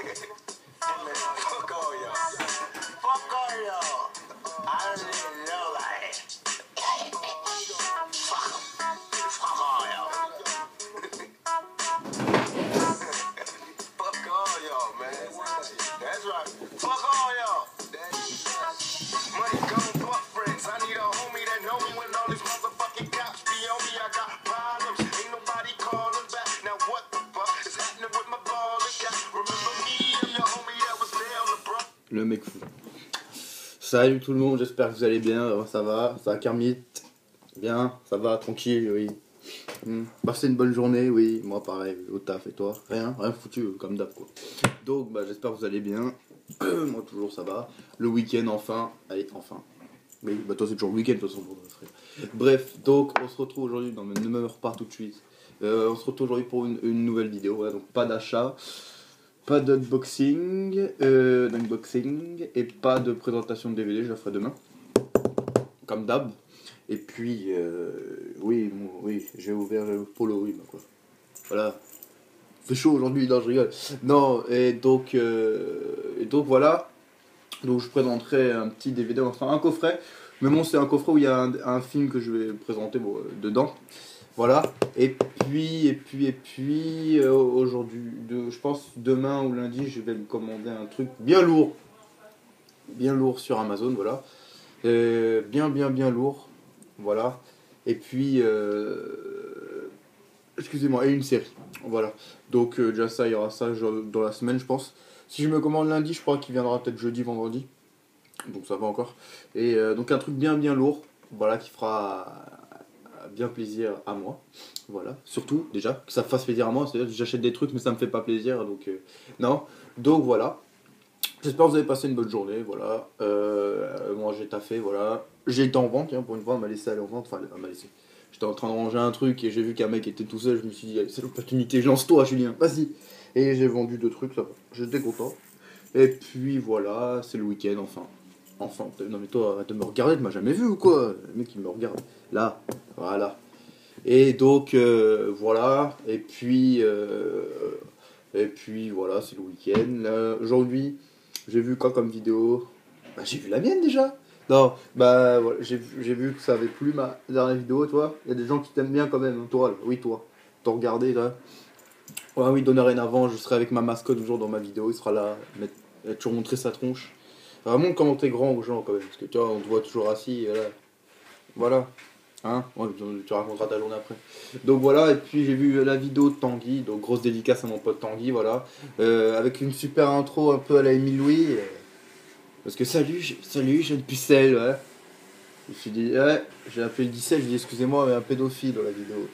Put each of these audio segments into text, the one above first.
Fuck all y'all. Fuck all y'all. I don't even know like. Fuck 'em. Fuck all y'all. Fuck all y'all, man. That's right. Fuck all y'all. Money gone, fuck friends. I need a homie that know me when all these motherfucking cops be on me. I got problems. Ain't nobody calling back. Now what the fuck is happening with my ball and cat? Remember me and your homie that was there on the bro. Le mec fou. Salut tout le monde, j'espère que vous allez bien. Ça va Kermit? Bien, ça va, tranquille, oui. Passez une bonne journée, oui. Moi pareil, au taf, et toi? Rien foutu, comme d'hab quoi. Donc j'espère que vous allez bien. Moi toujours ça va. Le week-end enfin. Allez, enfin. Oui, toi c'est toujours le week-end de toute façon pour frère. Bref, donc on se retrouve aujourd'hui. Non mais ne me repars tout de suite. On se retrouve aujourd'hui pour une nouvelle vidéo. Voilà, donc pas d'achat, pas d'unboxing, et pas de présentation de DVD, je la ferai demain. Comme d'hab. Et puis, oui, j'ai ouvert le Polaroid, quoi. Voilà. C'est chaud aujourd'hui, non, je rigole. Non, et donc voilà. Donc je présenterai un petit DVD, enfin un coffret. Mais bon, c'est un coffret où il y a un film que je vais présenter dedans. Voilà. Et puis, aujourd'hui, je pense demain ou lundi, je vais me commander un truc bien lourd. Bien lourd sur Amazon, voilà. Bien lourd. Voilà. Et puis, excusez-moi, et une série. Voilà. Donc, déjà ça, il y aura ça dans la semaine, je pense. Si je me commande lundi, je crois qu'il viendra peut-être jeudi, vendredi. Donc, ça va encore. Et donc, un truc bien lourd. Voilà, qui fera bien plaisir à moi. Voilà. Surtout, déjà, que ça fasse plaisir à moi. C'est-à-dire que j'achète des trucs, mais ça me fait pas plaisir. Donc, non. Donc, voilà. J'espère que vous avez passé une bonne journée, voilà. Moi j'ai taffé, voilà. J'ai été en vente, pour une fois, elle m'a laissé aller en vente, enfin elle m'a laissé. J'étais en train de ranger un truc et j'ai vu qu'un mec était tout seul, je me suis dit, allez, c'est l'opportunité, lance-toi Julien, vas-y. Et j'ai vendu 2 trucs, ça va, j'étais content. Et puis voilà, c'est le week-end, enfin. Non mais toi, arrête de me regarder, tu m'as jamais vu ou quoi? Le mec il me regarde, là, voilà. Et donc, voilà, et puis voilà, c'est le week-end. Aujourd'hui, j'ai vu quoi comme vidéo? J'ai vu la mienne déjà. Non, voilà, j'ai vu que ça avait plu ma dernière vidéo, toi. Il y a des gens qui t'aiment bien quand même, hein, toi, là. Oui, toi. T'as regardé, là. Ouais, oui, dorénavant, je serai avec ma mascotte toujours dans ma vidéo. Il sera là, il a toujours montré sa tronche. Vraiment, commenter grand aux gens quand même. Parce que tu vois, on te voit toujours assis, voilà. Hein, ouais, tu raconteras ta journée après. Donc voilà, et puis j'ai vu la vidéo de Tanguy, donc grosse dédicace à mon pote Tanguy, voilà. Avec une super intro un peu à la Émile Louis. Parce que salut, jeune pucelle, ouais. Je me suis dit, ouais, j'ai appelé le 17, j'ai dit excusez-moi, mais un pédophile dans la vidéo.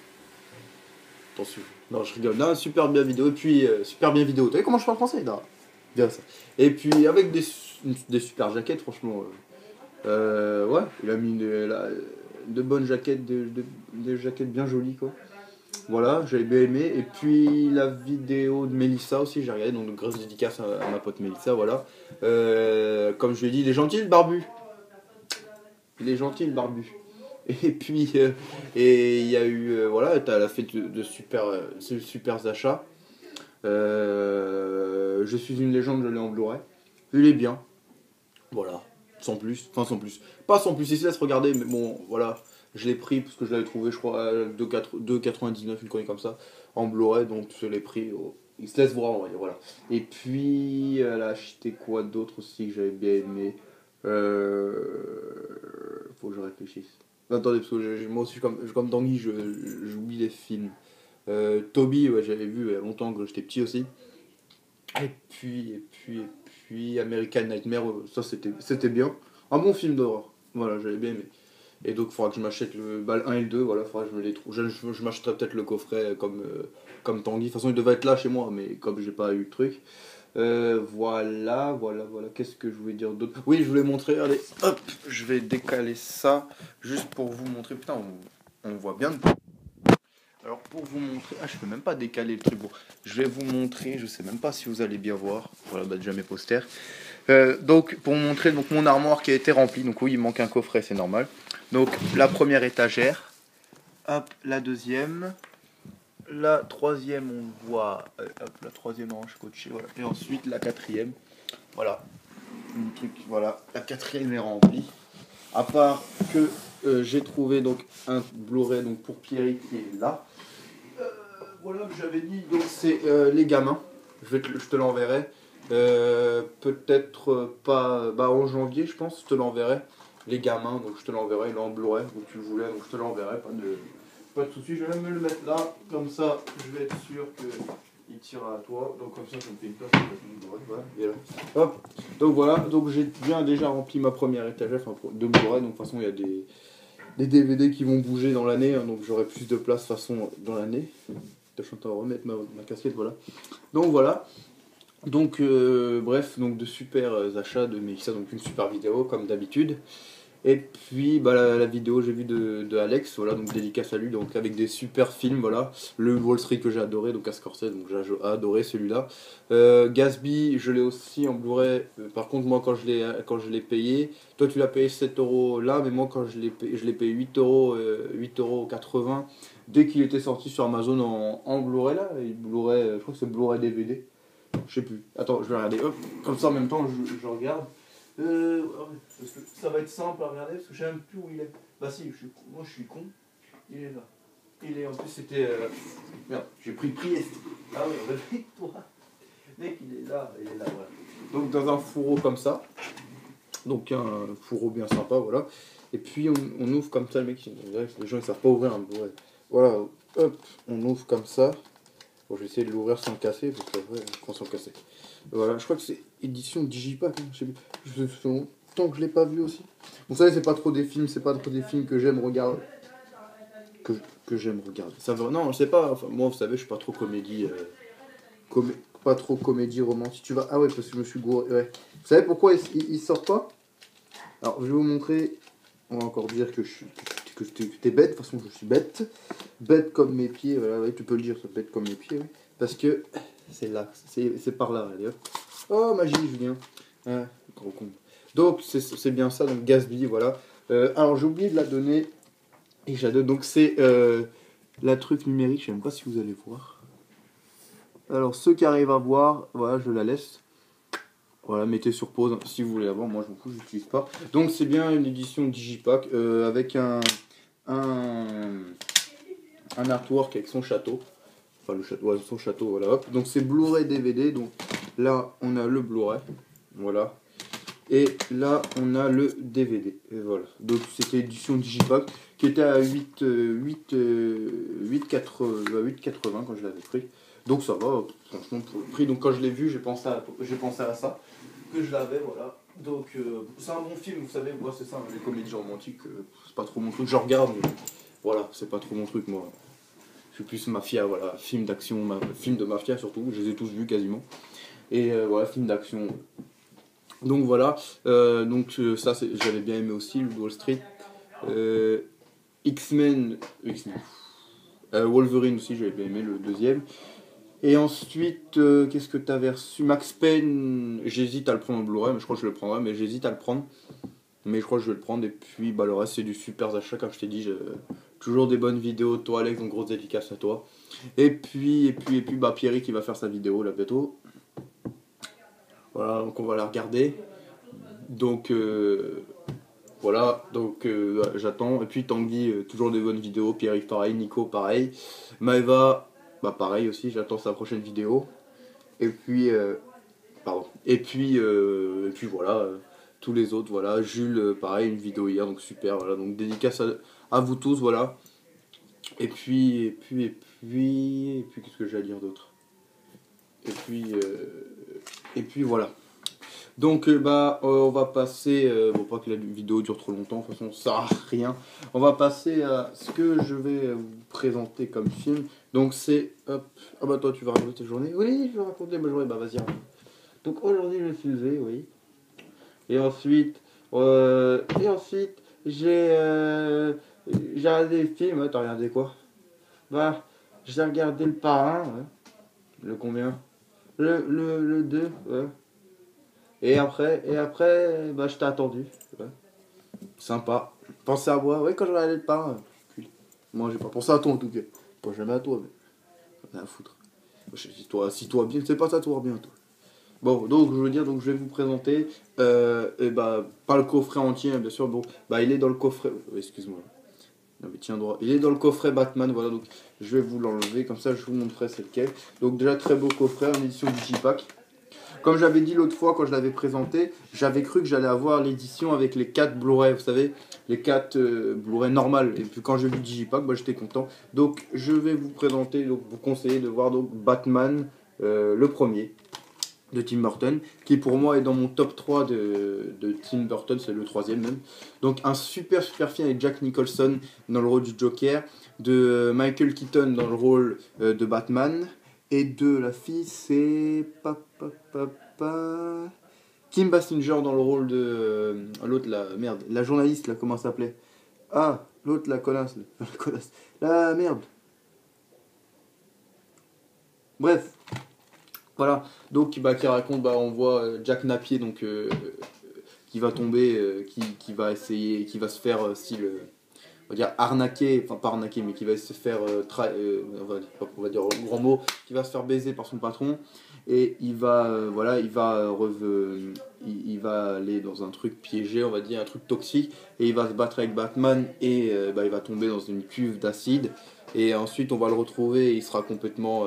Attention. Non, je rigole. Non, super bien vidéo, et puis super bien vidéo. T'as vu comment je parle français? Non, bien ça. Et puis avec des super jaquettes, franchement. Ouais, il a mis de bonnes jaquettes, des jaquettes bien jolies quoi. Voilà, j'avais bien aimé. Et puis la vidéo de Mélissa aussi, j'ai regardé, donc de grosse dédicace à ma pote Mélissa, voilà. Comme je lui ai dit, il est gentil le barbu. Il est gentil le barbu. Et puis, et il y a eu, voilà, elle a fait de super achats. Je suis une légende, je l'ai en Blu-ray. Il est bien. Voilà. Sans plus, pas sans plus, il se laisse regarder, mais bon, voilà, je l'ai pris parce que je l'avais trouvé, je crois, à 2,99, une connerie comme ça, en Blu-ray, donc je l'ai pris, il se laisse voir, on va dire, voilà. Et puis, elle a acheté quoi d'autre aussi que j'avais bien aimé, faut que je réfléchisse. Attendez, parce que moi aussi, comme Tanguy, j'oublie les films. Toby, ouais, j'avais vu il y a longtemps, que j'étais petit aussi. Et puis American Nightmare, ça c'était bien. Un bon film d'horreur, voilà, j'avais bien aimé. Et donc il faudra que je m'achète le 1 et le 2, voilà, faudra que je me les trouve. Je m'achèterai peut-être le coffret comme Tanguy. De toute façon, il devait être là chez moi, mais comme j'ai pas eu le truc. Voilà, qu'est-ce que je voulais dire d'autre? Oui, je voulais montrer, allez, hop, je vais décaler ça, juste pour vous montrer, putain, on voit bien. Alors pour vous montrer, je peux même pas décaler le truc. Bon, je vais vous montrer, je sais même pas si vous allez bien voir. Voilà, déjà mes posters. Donc pour vous montrer donc mon armoire qui a été remplie. Donc oui, il manque un coffret, c'est normal. Donc la première étagère, hop, la deuxième, la troisième, on voit hop, la troisième orange scotchée, voilà. Et ensuite la quatrième, voilà. Un truc, voilà, la quatrième est remplie. À part que j'ai trouvé donc un Blu-ray donc pour Pierry qui est là. Voilà, j'avais dit, donc c'est Les Gamins. Je te l'enverrai. Peut-être pas bah, en janvier, je pense, je te l'enverrai. Les Gamins, donc je te l'enverrai. Il est en Blu-ray, donc tu le voulais, donc je te l'enverrai. Pas de soucis, je vais même me le mettre là. Comme ça, je vais être sûr qu'il tire à toi. Donc comme ça me fait une place. Voilà, et là. Hop. Donc voilà, donc j'ai bien déjà rempli ma première étagère, enfin de Blu-ray. Donc de toute façon, il y a des DVD qui vont bouger dans l'année, hein, donc j'aurai plus de place de toute façon dans l'année. Je suis en train de remettre ma casquette, voilà. Donc voilà. Donc bref, donc de super achats de Mélissa, donc une super vidéo comme d'habitude. Et puis bah, la vidéo j'ai vu de Alex, voilà, donc dédicace à lui, donc avec des super films, voilà. Le Wall Street que j'ai adoré, donc à Scorsese, donc j'ai adoré celui-là. Gatsby, je l'ai aussi en Blu-ray. Par contre moi quand je l'ai payé, toi tu l'as payé 7 euros là, mais moi quand je l'ai payé 8 euros, 8,80 € dès qu'il était sorti sur Amazon en Blu-ray là, et Blu-ray, je crois que c'est Blu-ray DVD. Je sais plus. Attends, je vais regarder. Hop, comme ça en même temps je regarde. Parce que ça va être simple à regarder parce que je sais même plus où il est. Bah si, moi je suis con. Il est là. Il est en plus c'était. Merde, j'ai pris Priest. Ah oui, réveille-toi. Mec, il est là, voilà. Donc dans un fourreau comme ça. Donc un fourreau bien sympa, voilà. Et puis on ouvre comme ça, le mec, les gens ils savent pas ouvrir un Blu-ray. Voilà, hop, on ouvre comme ça. Bon, je vais essayer de l'ouvrir sans le casser, parce que ouais, je prends sans le casser. Voilà, je crois que c'est édition Digipack, hein, je sais plus. Ça fait longtemps que je l'ai pas vu aussi. Vous savez, c'est pas trop des films que j'aime regarder. Que j'aime regarder. Ça va, non, je sais pas, enfin, moi vous savez, je suis pas trop comédie. Pas trop comédie romantique. Tu vas. Ah ouais, parce que je me suis gouré. Ouais. Vous savez pourquoi il sort pas? Alors, je vais vous montrer. On va encore dire que t'es bête. De toute façon, je suis bête. Bête comme mes pieds. Voilà, ouais, tu peux le dire, ça bête comme mes pieds. Ouais. Parce que c'est là. C'est par là. Allez, hop. Oh, magie, Julien. Ah, gros con. Donc, c'est bien ça. Donc, Gatsby, voilà. Alors, j'ai oublié de la donner. Et j'adore. Donc, c'est la truc numérique. Je sais même pas si vous allez voir. Alors, ceux qui arrivent à voir, voilà, je la laisse. Voilà, mettez sur pause hein, si vous voulez avoir. Moi, je m'en fous, je n'utilise pas. Donc, c'est bien une édition Digipack avec un artwork avec son château. Enfin, le château, ouais, son château, voilà. Hop. Donc, c'est Blu-ray DVD. Donc, là, on a le Blu-ray. Voilà. Et là, on a le DVD. Et voilà. Donc, c'était édition Digipack qui était à 8,80 quand je l'avais pris. Donc ça va, franchement, pour le prix. Donc quand je l'ai vu, j'ai pensé à ça, que je l'avais, voilà. Donc c'est un bon film, vous savez, moi c'est ça, les comédies romantiques, c'est pas trop mon truc. Je regarde, mais voilà, c'est pas trop mon truc, moi. Je suis plus mafia, voilà, film d'action, film de mafia surtout, je les ai tous vus quasiment. Et voilà, film d'action. Donc voilà, ça j'avais bien aimé aussi, le Wall Street. X-Men, Wolverine aussi, j'avais bien aimé le deuxième. Et ensuite, qu'est-ce que tu avais reçu? Max Payne, j'hésite à le prendre en Blu-ray, mais je crois que je le prendrai, mais j'hésite à le prendre. Mais je crois que je vais le prendre, et puis bah, le reste c'est du super achat, comme je t'ai dit, toujours des bonnes vidéos de toi Alex, donc grosse dédicace à toi. Et puis bah, Pierry qui va faire sa vidéo là bientôt. Voilà, donc on va la regarder. Donc voilà, donc j'attends. Et puis Tanguy, toujours des bonnes vidéos, Pierry pareil, Nico pareil, Maeva... Bah pareil aussi, j'attends sa prochaine vidéo. Et puis, pardon. Et puis voilà, tous les autres, voilà. Jules, pareil, une vidéo hier, donc super, voilà. Donc dédicace à vous tous, voilà. Et puis, qu'est-ce que j'ai à dire d'autre? Et puis voilà. Donc on va passer, bon pas que la vidéo dure trop longtemps, de toute façon ça sert à rien. On va passer à ce que je vais vous présenter comme film. Donc c'est, hop, ah bah toi tu vas raconter ta journée. Oui, je vais raconter ma journée, bah vas-y. Donc aujourd'hui je me suis levé, oui. Et ensuite j'ai regardé le film, ouais, t'as regardé quoi? Bah j'ai regardé le parrain, ouais. Le combien? Le 2, ouais. Et après, bah, je t'ai attendu. Ouais. Sympa. Pensez à moi. Ouais, quand je regardais le pain. Moi, j'ai pas pensé à toi en tout cas. Pas jamais à toi. Mais... rien à foutre. Si toi bien, c'est pas ça, toi bien, toi. Bon, donc je veux dire, donc je vais vous présenter, et bah, pas le coffret entier, hein, bien sûr, bon, bah il est dans le coffret, excuse-moi, non mais tiens droit, il est dans le coffret Batman, voilà, donc je vais vous l'enlever, comme ça je vous montrerai c'est lequel. Donc déjà très beau coffret en édition Digipack. Comme j'avais dit l'autre fois quand je l'avais présenté, j'avais cru que j'allais avoir l'édition avec les 4 Blu-ray, vous savez, les 4 Blu-ray normales. Et puis quand j'ai vu Digipack, bah, j'étais content. Donc je vais vous présenter, donc vous conseiller de voir donc Batman, le premier de Tim Burton, qui pour moi est dans mon top 3 de Tim Burton, c'est le troisième même. Donc un super film avec Jack Nicholson dans le rôle du Joker, de Michael Keaton dans le rôle de Batman, et de la fille c'est Kim Basinger dans le rôle de l'autre, la merde, la journaliste là, comment ça s'appelait? Ah, l'autre, la connasse, la connasse, la merde. Bref, voilà, donc bah, qui raconte, bah, on voit Jack Napier donc qui va tomber, qui va essayer, qui va se faire on va dire arnaquer, enfin pas arnaquer, mais qui va se faire on va dire en grand mot, qui va se faire baiser par son patron, et il va voilà, il va aller dans un truc piégé, on va dire un truc toxique, et il va se battre avec Batman, et bah, il va tomber dans une cuve d'acide, et ensuite on va le retrouver, et il sera complètement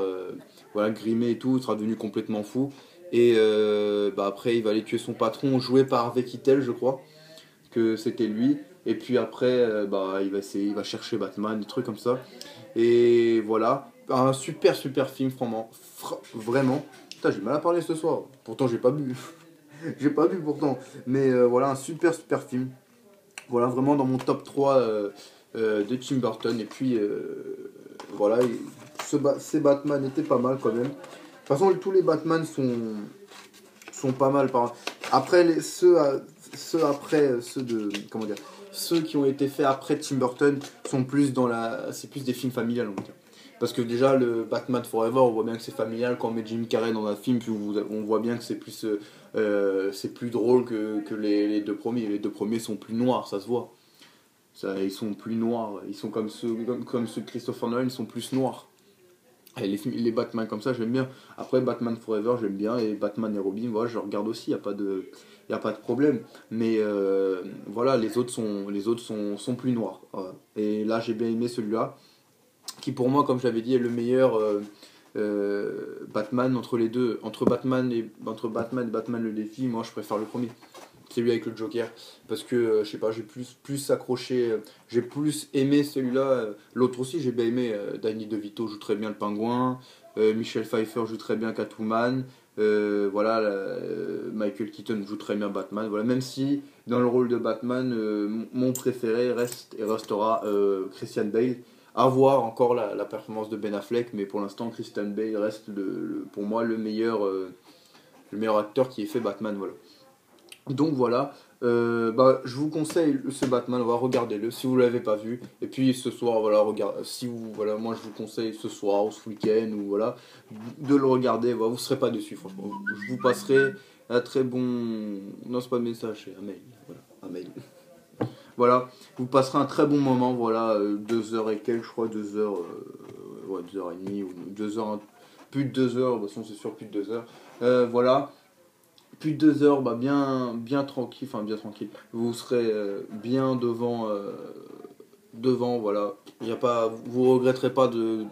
voilà, grimé et tout, il sera devenu complètement fou. Et bah après, il va aller tuer son patron, joué par Harvey Keitel, je crois, que c'était lui. Et puis après, bah, il va chercher Batman, des trucs comme ça. Et voilà, un super film, vraiment. Putain, j'ai mal à parler ce soir. Pourtant, j'ai pas bu. J'ai pas bu pourtant. Mais voilà, un super film. Voilà, vraiment dans mon top 3 de Tim Burton. Et puis, voilà, ces Batman étaient pas mal quand même. De toute façon, tous les Batman sont pas mal. Après, ceux après, ceux de. Comment dire? Ceux qui ont été faits après Tim Burton sont plus dans la. C'est plus des films familiales, on va dire. Parce que déjà, le Batman Forever, on voit bien que c'est familial. Quand on met Jim Carrey dans un film, puis on voit bien que c'est plus drôle que les deux premiers. Les deux premiers sont plus noirs, ça se voit. Ils sont plus noirs. Ils sont comme ceux de Christopher Nolan, ils sont plus noirs. Et les Batman comme ça, j'aime bien. Après, Batman Forever, j'aime bien. Et Batman et Robin, voilà, je regarde aussi, il n'y a pas de problème. Mais voilà, les autres sont plus noirs. Voilà. Et là, j'ai bien aimé celui-là, qui pour moi, comme je l'avais dit, est le meilleur Batman entre les deux. Entre Batman et Batman le défi, moi, je préfère le premier. C'est lui avec le Joker, parce que je sais pas, j'ai plus accroché, j'ai plus aimé celui-là. L'autre aussi j'ai bien aimé, Danny DeVito joue très bien le pingouin, Michelle Pfeiffer joue très bien Catwoman, voilà, Michael Keaton joue très bien Batman, voilà, même si dans le rôle de Batman mon préféré reste et restera Christian Bale. À voir encore la performance de Ben Affleck, mais pour l'instant Christian Bale reste pour moi le meilleur acteur qui ait fait Batman, voilà. Donc voilà, bah, je vous conseille ce Batman, regardez-le si vous ne l'avez pas vu. Et puis ce soir, voilà, voilà, moi je vous conseille ce soir ou ce week-end, ou voilà, de le regarder. Voilà, vous ne serez pas déçus, franchement. Je vous passerai un très bon. Non, c'est pas de message, c'est un mail. Voilà, un mail. Voilà, vous passerez un très bon moment. Voilà, 2 heures et quelques, je crois, 2 heures, ouais, 2 heures et demie, ou 2 heures, plus de 2 heures, de toute façon, c'est sûr, plus de 2 heures. Voilà. Plus de 2 heures, bah bien tranquille, enfin bien tranquille. Vous serez bien devant, voilà. Y a pas, vous regretterez pas de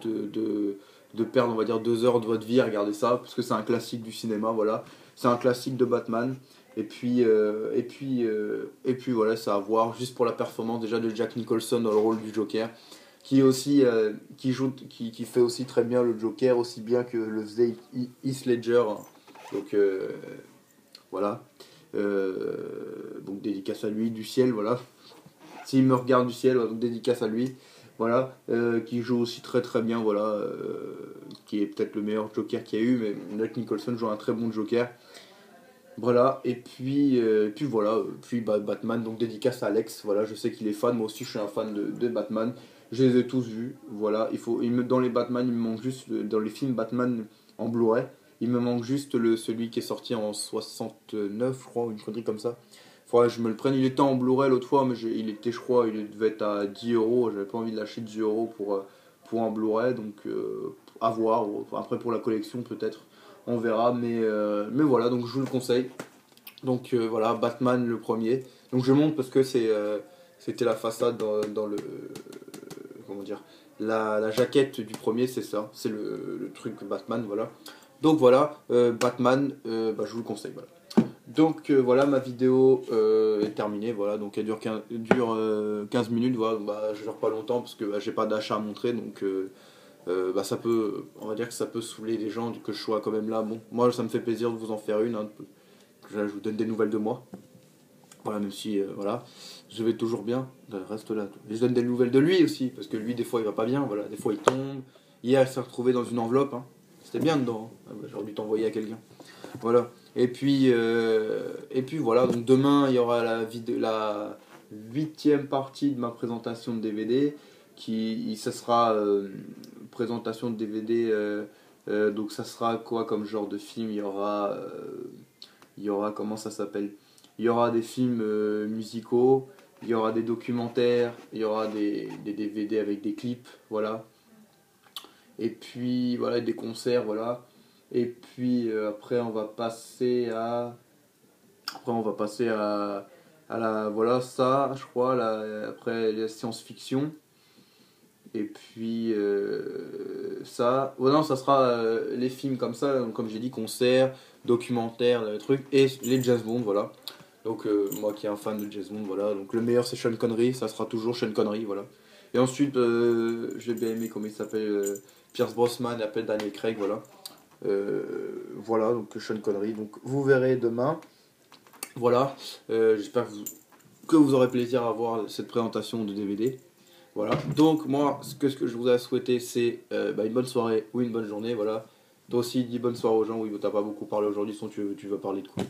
perdre, on va dire, 2 heures de votre vie à regarder ça, parce que c'est un classique du cinéma, voilà. C'est un classique de Batman. Et puis voilà, c'est à voir juste pour la performance déjà de Jack Nicholson dans le rôle du Joker, qui est aussi qui fait aussi très bien le Joker, aussi bien que le faisait Heath Ledger. Hein. Donc voilà. Donc dédicace à lui du ciel, voilà. S'il me regarde du ciel, donc dédicace à lui. Voilà. Qui joue aussi très très bien, voilà. Qui est peut-être le meilleur Joker qu'il y a eu, mais Jack Nicholson joue un très bon Joker. Voilà, puis voilà, puis Batman, donc dédicace à Alex, voilà, je sais qu'il est fan, moi aussi je suis un fan de Batman, je les ai tous vus, voilà, dans les Batman, il me manque juste, dans les films Batman en Blu-ray, il me manque juste celui qui est sorti en 69, je crois, une connerie comme ça. Faudrait que je me le prenne, il était en Blu-ray l'autre fois, mais il était, je crois, il devait être à 10 euros, j'avais pas envie de lâcher 10 euros pour un Blu-ray, donc à voir. Après pour la collection peut-être, on verra, mais voilà, donc je vous le conseille. Donc voilà, Batman le premier. Donc je montre parce que c'était la façade dans le comment dire, la jaquette du premier, c'est ça, c'est le truc Batman, voilà. Donc voilà, Batman, je vous le conseille, voilà. Donc voilà, ma vidéo est terminée, voilà, donc elle dure 15 minutes, voilà, je dure pas longtemps parce que j'ai pas d'achat à montrer, donc ça peut, on va dire que ça peut saouler les gens que je sois quand même là. Bon, moi ça me fait plaisir de vous en faire une, hein, je vous donne des nouvelles de moi. Voilà, même si, voilà, je vais toujours bien, reste là. Et je donne des nouvelles de lui aussi, parce que lui, des fois, il va pas bien, voilà, des fois, il tombe. Hier, il s'est retrouvé dans une enveloppe, hein. C'était bien dedans, hein. J'aurais dû t'envoyer à quelqu'un. Voilà, et puis voilà, donc demain, il y aura la 8e partie de ma présentation de DVD, ça sera présentation de DVD, donc ça sera quoi comme genre de film, il y aura comment ça s'appelle? Il y aura des films musicaux, il y aura des documentaires, il y aura des DVD avec des clips, voilà. Et puis voilà, des concerts, voilà. Et puis après on va passer à la voilà ça, je crois, après la science-fiction. Et puis ça, ouais, non, ça sera les films comme ça, donc, comme j'ai dit, concerts, documentaires, trucs, et les James Bond, voilà. Donc moi qui est un fan de James Bond, voilà. Donc le meilleur c'est Sean Connery, ça sera toujours Sean Connery, voilà. Et ensuite, j'ai bien aimé comment il s'appelle, Pierce Brosnan et après Daniel Craig, voilà. Voilà, donc Sean Connery. Donc vous verrez demain. Voilà. J'espère que vous aurez plaisir à voir cette présentation de DVD. Voilà. Donc moi, ce que je vous ai souhaité, c'est une bonne soirée ou une bonne journée, voilà. Toi aussi, dis bonne soirée aux gens. Oui, t'as pas beaucoup parlé aujourd'hui, sinon tu vas parler de quoi?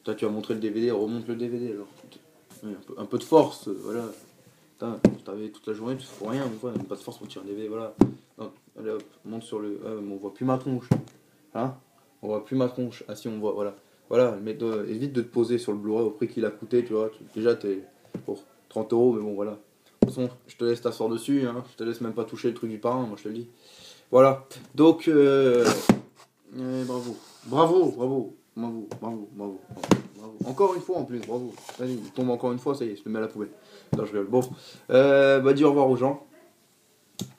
Toi, tu vas montrer le DVD, remonte le DVD alors. Oui, un peu de force, voilà. Putain, t'avais toute la journée, tu fais rien, une fois, pas de force pour tirer un DVD, voilà. Non, allez hop, monte sur le. On voit plus ma tronche. Hein? On voit plus ma tronche. Ah si, on voit, voilà. Voilà, mais évite de te poser sur le Blu-ray au prix qu'il a coûté, tu vois. Déjà, t'es pour 30 €, mais bon, voilà. De toute façon, je te laisse t'asseoir dessus, hein. Je te laisse même pas toucher le truc du parrain, moi je te le dis. Voilà. Donc, bravo. Bravo, bravo. Bravo, bravo, bravo, bravo. Encore une fois en plus, bravo. Vas-y, il tombe encore une fois, ça y est, je le mets à la poubelle. Non, je rigole. Bon, dis au revoir aux gens.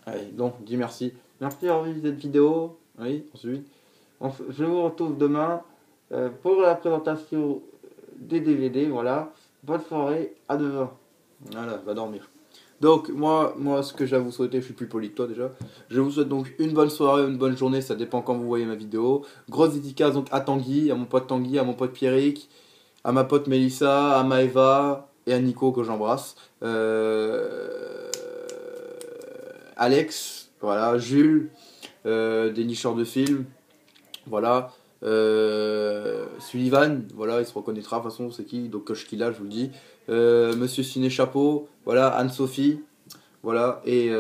Allez, donc, dis merci. Merci d'avoir vu cette vidéo. Oui, ensuite. Je vous retrouve demain pour la présentation des DVD, voilà. Bonne soirée, à demain. Voilà, va dormir. Donc moi ce que j'ai à vous souhaiter, je suis plus poli que toi déjà. Je vous souhaite donc une bonne soirée, une bonne journée, ça dépend quand vous voyez ma vidéo. Grosse dédicace donc à Tanguy, à mon pote Tanguy, à mon pote Pierrick, à ma pote Mélissa, à Maëva et à Nico que j'embrasse. Alex, voilà, Jules, des nicheurs de films, voilà. Sullivan, voilà, il se reconnaîtra de toute façon, c'est qui, donc Koshkila, je vous le dis. Monsieur Ciné Chapeau, voilà, Anne-Sophie, voilà, et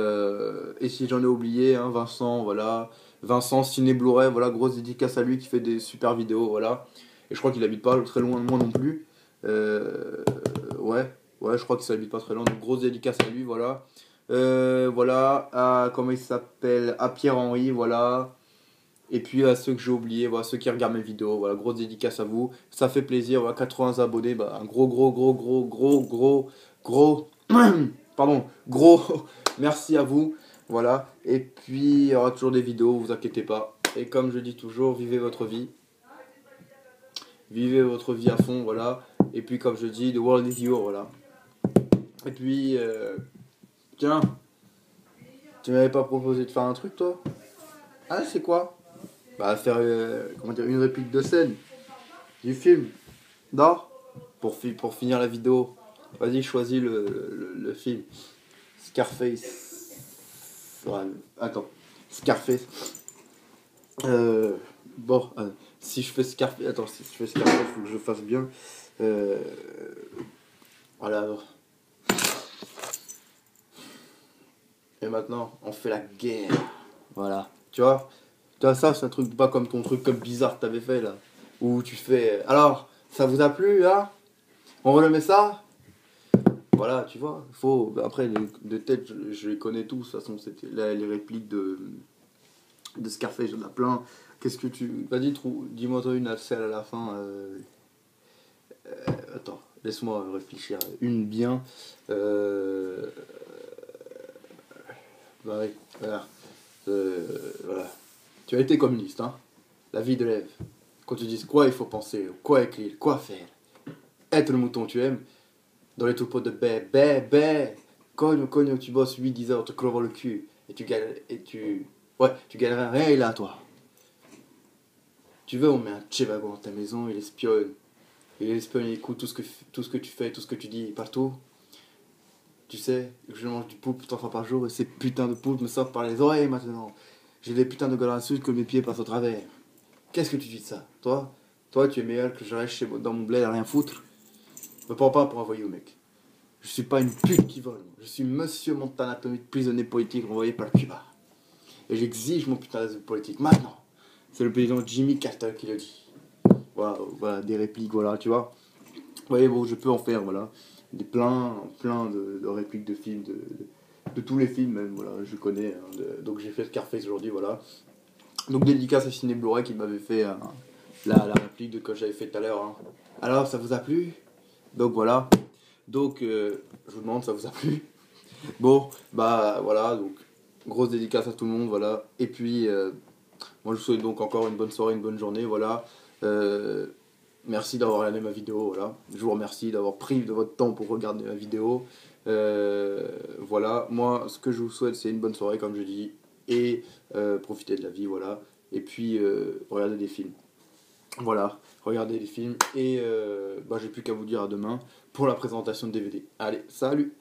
si j'en ai oublié, hein, Vincent, voilà, Vincent Ciné Blu-ray, voilà, grosse dédicace à lui qui fait des super vidéos, voilà, et je crois qu'il habite pas très loin de moi non plus, ouais, je crois qu'il s'habite pas très loin, donc grosse dédicace à lui, voilà, voilà, à, comment il s'appelle, à Pierre-Henri, voilà. Et puis à ceux que j'ai oubliés, voilà, ceux qui regardent mes vidéos, voilà, grosse dédicace à vous. Ça fait plaisir, voilà, 80 abonnés, un gros, pardon, gros merci à vous. Voilà. Et puis il y aura toujours des vidéos, vous inquiétez pas. Et comme je dis toujours, vivez votre vie. Vivez votre vie à fond, voilà. Et puis comme je dis, the world is yours, voilà. Et puis, tiens, tu m'avais pas proposé de faire un truc toi? Ah, c'est quoi? Faire une réplique de scène du film. Non? Pour finir la vidéo. Vas-y, choisis le film. Scarface. Ouais, attends. Scarface. Bon, si je fais Scarface. Attends, si je fais Scarface, il faut que je fasse bien. Voilà. Et maintenant, on fait la guerre. Voilà. Tu vois, ça, c'est un truc pas comme ton truc comme bizarre que t'avais fait là. Où tu fais. Alors, ça vous a plu, hein? On remet ça? Voilà, tu vois, faut. Après, de tête, je les connais tous. De toute façon, c'était les répliques de Scarface, il y en a plein. Qu'est-ce que tu. Vas-y, dis-moi toi une, celle à la fin. Attends, laisse-moi réfléchir. Une bien. Euh... Bah oui, voilà. Voilà. Tu as été communiste, hein. La vie de l'élève. Quand tu dis quoi il faut penser, quoi écrire, quoi faire. Être le mouton que tu aimes. Dans les troupeaux de baies. Cogne, tu bosses 8-10 heures, te crevant le cul. Et tu galères. Ouais, tu galères rien, il est à toi. Tu veux, on met un Tchevago dans ta maison, il espionne. Il espionne, il écoute tout ce que tu fais, tout ce que tu dis partout. Tu sais, je mange du poulpe 3 fois par jour et ces putains de poulpes me sortent par les oreilles maintenant. J'ai des putains de galères sud que mes pieds passent au travers. Qu'est-ce que tu dis de ça? Toi, tu es meilleur que je reste dans mon bled à rien foutre. Me prends pas pour un voyou, mec. Je suis pas une pute qui vole. Je suis monsieur Montanatomie, prisonnier politique envoyé par Cuba. Et j'exige mon putain d'asile politique. Maintenant, c'est le président Jimmy Carter qui le dit. Voilà, des répliques, voilà, tu vois. Vous voyez, bon, je peux en faire, voilà. Plein de répliques de films, de tous les films même, voilà, je connais. Hein, donc j'ai fait Scarface aujourd'hui, voilà. Donc dédicace à Ciné Blu-ray qui m'avait fait la réplique de que j'avais fait tout à l'heure. Hein. Alors, ça vous a plu? Donc voilà. Donc, je vous demande, ça vous a plu? Bon, bah voilà, donc grosse dédicace à tout le monde, voilà. Et puis, moi je vous souhaite donc encore une bonne soirée, une bonne journée, voilà. Euh, Merci d'avoir regardé ma vidéo, voilà. Je vous remercie d'avoir pris de votre temps pour regarder ma vidéo. Voilà, moi ce que je vous souhaite c'est une bonne soirée comme je dis et profiter de la vie, voilà. Et puis regardez des films. Voilà, regardez les films et bah, j'ai plus qu'à vous dire à demain pour la présentation de DVD. Allez, salut!